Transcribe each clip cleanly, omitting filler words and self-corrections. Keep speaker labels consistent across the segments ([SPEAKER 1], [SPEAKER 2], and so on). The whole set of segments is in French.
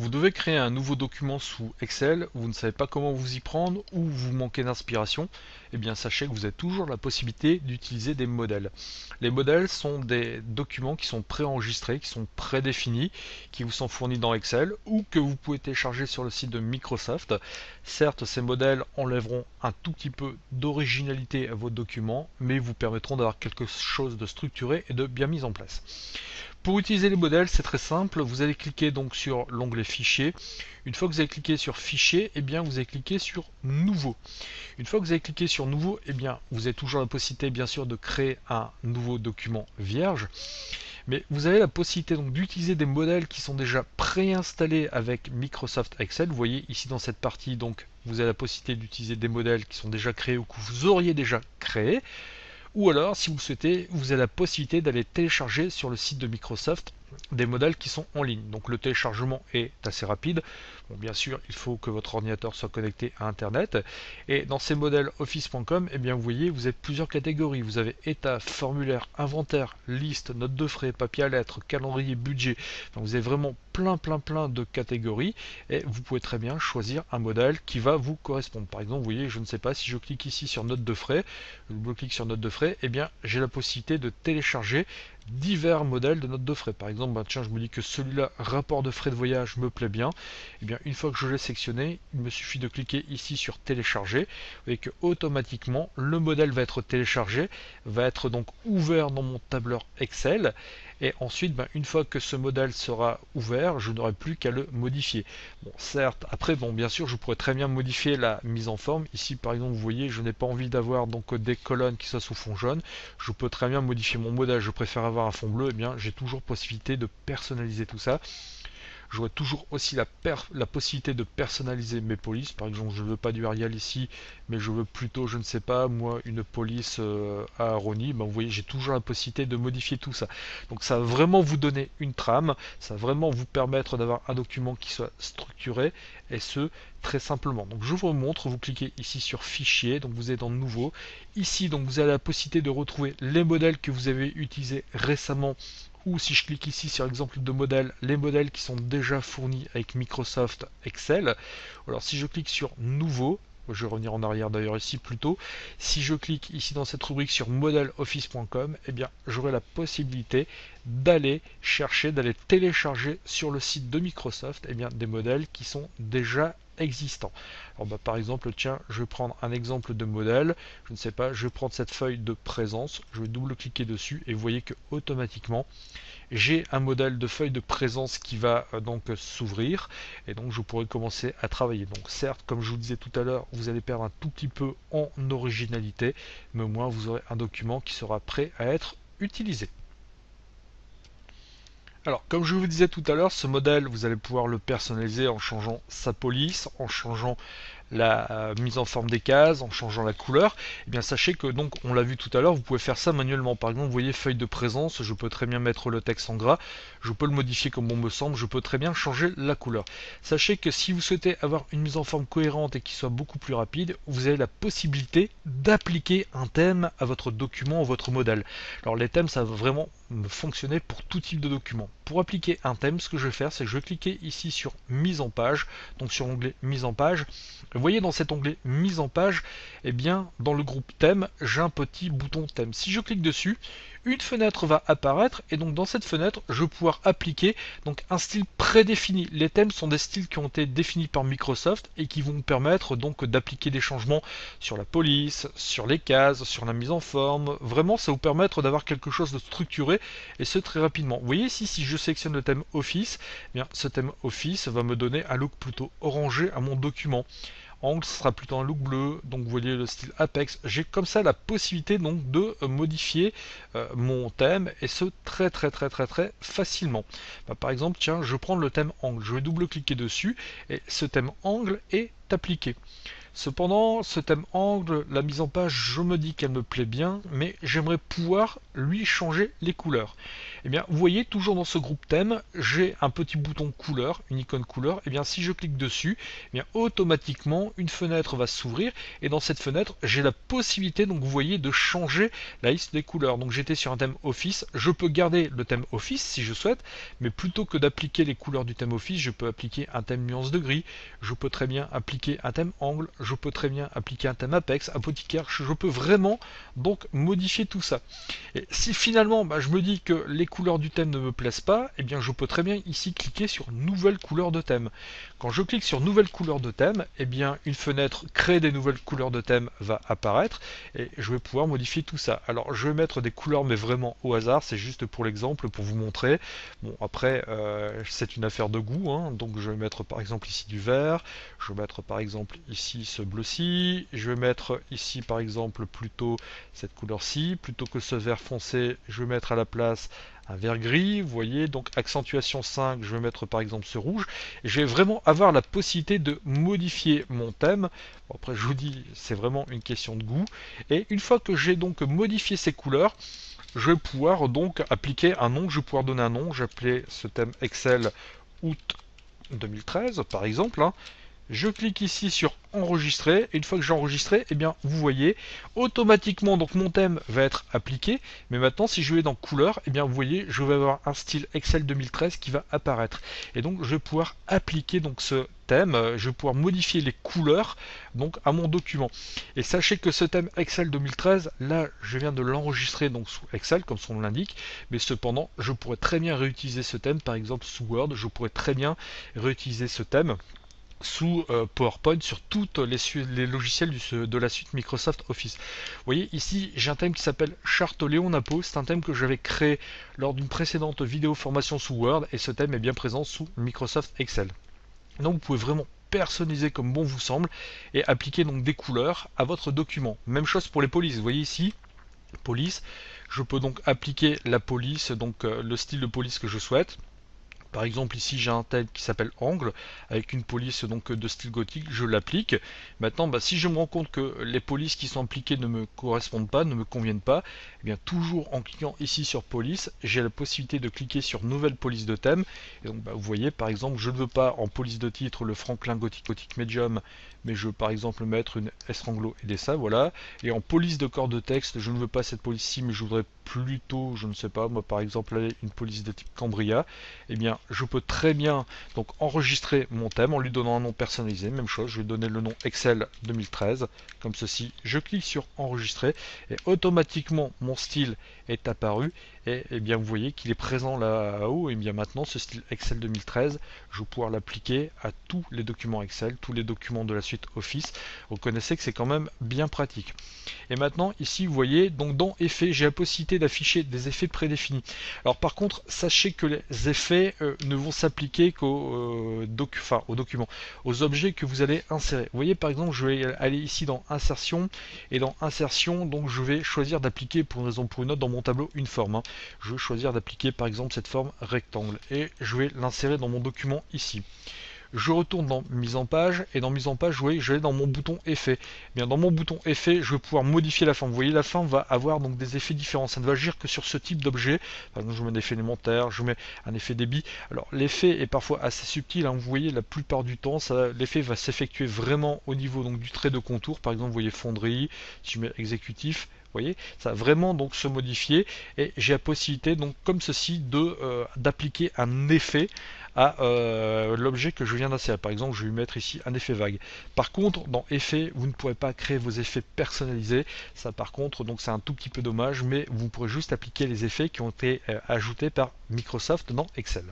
[SPEAKER 1] Vous devez créer un nouveau document sous Excel, vous ne savez pas comment vous y prendre ou vous manquez d'inspiration, eh bien sachez que vous avez toujours la possibilité d'utiliser des modèles. Les modèles sont des documents qui sont préenregistrés, qui sont prédéfinis, qui vous sont fournis dans Excel ou que vous pouvez télécharger sur le site de Microsoft. Certes, ces modèles enlèveront un tout petit peu d'originalité à vos documents, mais vous permettront d'avoir quelque chose de structuré et de bien mis en place. Pour utiliser les modèles, c'est très simple. Vous allez cliquer donc sur l'onglet Fichier. Une fois que vous avez cliqué sur Fichier, eh bien vous allez cliquer sur Nouveau. Une fois que vous avez cliqué sur Nouveau, eh bien vous avez toujours la possibilité bien sûr de créer un nouveau document vierge. Mais vous avez la possibilité donc d'utiliser des modèles qui sont déjà préinstallés avec Microsoft Excel. Vous voyez ici dans cette partie, donc vous avez la possibilité d'utiliser des modèles qui sont déjà créés ou que vous auriez déjà créés. Ou alors, si vous le souhaitez, vous avez la possibilité d'aller télécharger sur le site de Microsoft des modèles qui sont en ligne. Donc le téléchargement est assez rapide. Bon, bien sûr, il faut que votre ordinateur soit connecté à Internet. Et dans ces modèles office.com, eh bien, vous voyez, vous avez plusieurs catégories. Vous avez état, formulaire, inventaire, liste, notes de frais, papier à lettres, calendrier, budget. Enfin, vous avez vraiment plein de catégories et vous pouvez très bien choisir un modèle qui va vous correspondre. Par exemple, vous voyez, je ne sais pas, si je clique ici sur notes de frais, je double-clique sur notes de frais, eh bien, j'ai la possibilité de télécharger divers modèles de notes de frais. Par exemple, tiens, je me dis que celui-là, rapport de frais de voyage, me plaît bien. Et bien, une fois que je l'ai sectionné, il me suffit de cliquer ici sur télécharger. Vous voyez que automatiquement, le modèle va être téléchargé, va être donc ouvert dans mon tableur Excel. Et ensuite, une fois que ce modèle sera ouvert, je n'aurai plus qu'à le modifier. Bon, certes, après, bien sûr, je pourrais très bien modifier la mise en forme. Ici, par exemple, vous voyez, je n'ai pas envie d'avoir donc des colonnes qui soient sous fond jaune. Je peux très bien modifier mon modèle. Je préfère avoir un fond bleu. Eh bien, j'ai toujours possibilité de personnaliser tout ça. J'aurai toujours aussi la possibilité de personnaliser mes polices. Par exemple, je ne veux pas du Arial ici, mais je veux plutôt, je ne sais pas, moi, une police à Aroni. Vous voyez, j'ai toujours la possibilité de modifier tout ça. Donc ça va vraiment vous donner une trame, ça va vraiment vous permettre d'avoir un document qui soit structuré, et ce, très simplement. Donc je vous montre, vous cliquez ici sur Fichier, donc vous êtes dans Nouveau. Ici, donc vous avez la possibilité de retrouver les modèles que vous avez utilisés récemment, ou si je clique ici sur exemple de modèle, les modèles qui sont déjà fournis avec Microsoft Excel. Alors si je clique sur Nouveau, je vais revenir en arrière d'ailleurs ici plutôt, si je clique ici dans cette rubrique sur modèle office.com, eh bien j'aurai la possibilité d'aller chercher, d'aller télécharger sur le site de Microsoft des modèles qui sont déjà existants. Alors par exemple, tiens, je vais prendre un exemple de modèle, je ne sais pas, je vais prendre cette feuille de présence, je vais double-cliquer dessus et vous voyez que automatiquement j'ai un modèle de feuille de présence qui va donc s'ouvrir et donc je pourrai commencer à travailler. Donc certes, comme je vous disais tout à l'heure, vous allez perdre un tout petit peu en originalité, mais au moins vous aurez un document qui sera prêt à être utilisé. Alors, comme je vous disais tout à l'heure, ce modèle, vous allez pouvoir le personnaliser en changeant sa police, en changeant la mise en forme des cases, en changeant la couleur. Et bien sachez que donc on l'a vu tout à l'heure, vous pouvez faire ça manuellement. Par exemple, vous voyez feuille de présence, je peux très bien mettre le texte en gras, je peux le modifier comme bon me semble, je peux très bien changer la couleur. Sachez que si vous souhaitez avoir une mise en forme cohérente et qui soit beaucoup plus rapide, vous avez la possibilité d'appliquer un thème à votre document, à votre modèle. Alors les thèmes, ça va vraiment fonctionner pour tout type de document. Pour appliquer un thème, ce que je vais faire, c'est que je vais cliquer ici sur mise en page, donc sur l'onglet mise en page. Vous voyez dans cet onglet mise en page, dans le groupe thème, j'ai un petit bouton thème. Si je clique dessus, une fenêtre va apparaître et donc dans cette fenêtre, je vais pouvoir appliquer donc un style prédéfini. Les thèmes sont des styles qui ont été définis par Microsoft et qui vont me permettre donc d'appliquer des changements sur la police, sur les cases, sur la mise en forme. Vraiment, ça va vous permettre d'avoir quelque chose de structuré et ce très rapidement. Vous voyez ici, si je sélectionne le thème Office, ce thème Office va me donner un look plutôt orangé à mon document. Angle, ce sera plutôt un look bleu, donc vous voyez le style Apex. J'ai comme ça la possibilité donc de modifier mon thème et ce très facilement. Par exemple, tiens, je prends le thème angle, je vais double-cliquer dessus et ce thème angle est appliqué. Cependant, ce thème angle, la mise en page, je me dis qu'elle me plaît bien, mais j'aimerais pouvoir lui changer les couleurs. Et bien, vous voyez, toujours dans ce groupe thème, j'ai un petit bouton couleur, une icône couleur. Et bien, si je clique dessus, eh bien, automatiquement, une fenêtre va s'ouvrir. Et dans cette fenêtre, j'ai la possibilité, donc vous voyez, de changer la liste des couleurs. Donc j'étais sur un thème Office, je peux garder le thème Office si je souhaite, mais plutôt que d'appliquer les couleurs du thème Office, je peux appliquer un thème nuance de gris, je peux très bien appliquer un thème angle, je peux très bien appliquer un thème Apex, apothicaire, je peux vraiment donc modifier tout ça. Et si finalement je me dis que les couleurs du thème ne me plaisent pas, eh bien je peux très bien ici cliquer sur nouvelle couleur de thème. Quand je clique sur nouvelle couleur de thème, eh bien une fenêtre créer des nouvelles couleurs de thème va apparaître et je vais pouvoir modifier tout ça. Alors je vais mettre des couleurs mais vraiment au hasard, c'est juste pour l'exemple, pour vous montrer. Bon après c'est une affaire de goût, hein. Donc je vais mettre par exemple ici du vert, je vais mettre par exemple ici ce bleu-ci, je vais mettre ici par exemple plutôt cette couleur-ci, plutôt que ce vert foncé, je vais mettre à la place un vert gris, vous voyez, donc accentuation 5, je vais mettre par exemple ce rouge, et je vais vraiment avoir la possibilité de modifier mon thème. Bon, après je vous dis, c'est vraiment une question de goût, et une fois que j'ai donc modifié ces couleurs, je vais pouvoir donc appliquer un nom, je vais pouvoir donner un nom, j'appelais ce thème Excel août 2013 par exemple, hein. Je clique ici sur enregistrer, et une fois que j'ai enregistré, eh bien vous voyez automatiquement donc mon thème va être appliqué, mais maintenant si je vais dans couleur, eh bien vous voyez je vais avoir un style Excel 2013 qui va apparaître, et donc je vais pouvoir appliquer donc ce thème, je vais pouvoir modifier les couleurs donc à mon document. Et sachez que ce thème Excel 2013, là je viens de l'enregistrer donc sous Excel comme son nom l'indique, mais cependant je pourrais très bien réutiliser ce thème par exemple sous Word, je pourrais très bien réutiliser ce thème sous PowerPoint sur tous les logiciels de la suite Microsoft Office. Vous voyez ici j'ai un thème qui s'appelle Charte Léon Napo, c'est un thème que j'avais créé lors d'une précédente vidéo formation sous Word et ce thème est bien présent sous Microsoft Excel. Donc vous pouvez vraiment personnaliser comme bon vous semble et appliquer donc des couleurs à votre document. Même chose pour les polices, vous voyez ici police, je peux donc appliquer la police, donc le style de police que je souhaite. Par exemple ici j'ai un thème qui s'appelle angle avec une police donc de style gothique, je l'applique. Maintenant si je me rends compte que les polices qui sont appliquées ne me correspondent pas, ne me conviennent pas, eh bien toujours en cliquant ici sur police, j'ai la possibilité de cliquer sur nouvelle police de thème. Et donc vous voyez par exemple je ne veux pas en police de titre le Franklin gothique medium, mais je veux par exemple mettre une Estranglo et des ça, voilà. Et en police de corps de texte, je ne veux pas cette police-ci, mais je voudrais plutôt, je ne sais pas, moi par exemple une police de type Cambria. Eh bien je peux très bien donc enregistrer mon thème en lui donnant un nom personnalisé, même chose, je vais donner le nom Excel 2013, comme ceci, je clique sur enregistrer et automatiquement mon style est apparu et bien vous voyez qu'il est présent là-haut. Et bien maintenant ce style Excel 2013, je vais pouvoir l'appliquer à tous les documents Excel, tous les documents de la suite Office. Vous connaissez que c'est quand même bien pratique. Et maintenant ici vous voyez donc dans effets, j'ai la possibilité d'afficher des effets prédéfinis. Alors par contre sachez que les effets ne vont s'appliquer qu'aux aux documents, aux objets que vous allez insérer. Vous voyez par exemple je vais aller ici dans insertion, et dans insertion donc je vais choisir d'appliquer pour une raison ou pour une autre dans mon tableau une forme, hein. Je vais choisir d'appliquer par exemple cette forme rectangle et je vais l'insérer dans mon document ici. Je retourne dans mise en page, et dans mise en page, vous voyez, je vais dans mon bouton effet. Bien, dans mon bouton effet, je vais pouvoir modifier la forme. Vous voyez, la forme va avoir donc des effets différents. Ça ne va agir que sur ce type d'objet. Par exemple, je mets un effet élémentaire, je mets un effet débit. Alors, l'effet est parfois assez subtil, hein. Vous voyez, la plupart du temps, l'effet va s'effectuer vraiment au niveau donc du trait de contour. Par exemple, vous voyez fonderie, si je mets exécutif. Vous voyez, ça va vraiment donc se modifier et j'ai la possibilité donc comme ceci de d'appliquer un effet à l'objet que je viens d'insérer. Par exemple, je vais lui mettre ici un effet vague. Par contre, dans effet, vous ne pourrez pas créer vos effets personnalisés. Ça, par contre, donc c'est un tout petit peu dommage, mais vous pourrez juste appliquer les effets qui ont été ajoutés par Microsoft dans Excel.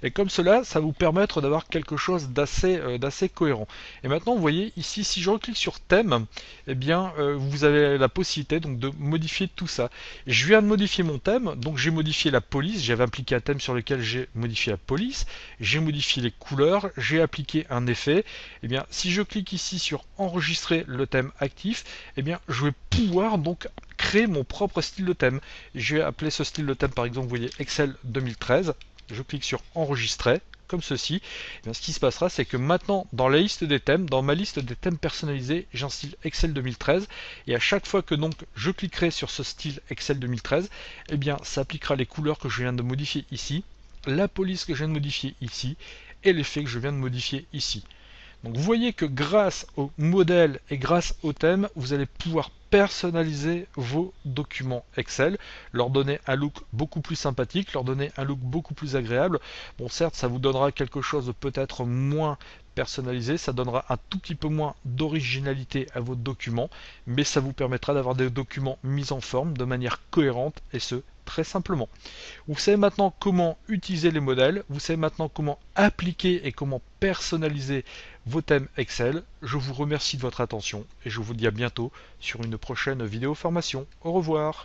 [SPEAKER 1] Et comme cela, ça va vous permettre d'avoir quelque chose d'assez cohérent. Et maintenant, vous voyez ici, si je reclique sur thème, eh bien, vous avez la possibilité donc de modifier tout ça. Et je viens de modifier mon thème, donc j'ai modifié la police, j'avais appliqué un thème sur lequel j'ai modifié la police, j'ai modifié les couleurs, j'ai appliqué un effet. Et bien, si je clique ici sur enregistrer le thème actif, eh bien, je vais pouvoir donc créer mon propre style de thème. Je vais appeler ce style de thème par exemple, vous voyez Excel 2013. Je clique sur enregistrer comme ceci. Et bien, ce qui se passera, c'est que maintenant, dans la liste des thèmes, dans ma liste des thèmes personnalisés, j'ai un style Excel 2013. Et à chaque fois que donc je cliquerai sur ce style Excel 2013, eh bien, ça appliquera les couleurs que je viens de modifier ici, la police que je viens de modifier ici, et l'effet que je viens de modifier ici. Donc vous voyez que grâce au modèle et grâce au thème, vous allez pouvoir personnaliser vos documents Excel, leur donner un look beaucoup plus sympathique, leur donner un look beaucoup plus agréable. Bon, certes, ça vous donnera quelque chose de peut-être moins personnalisé, ça donnera un tout petit peu moins d'originalité à vos documents, mais ça vous permettra d'avoir des documents mis en forme de manière cohérente, et ce, très simplement. Vous savez maintenant comment utiliser les modèles, vous savez maintenant comment appliquer et comment personnaliser vos thèmes Excel. Je vous remercie de votre attention et je vous dis à bientôt sur une prochaine vidéo formation. Au revoir.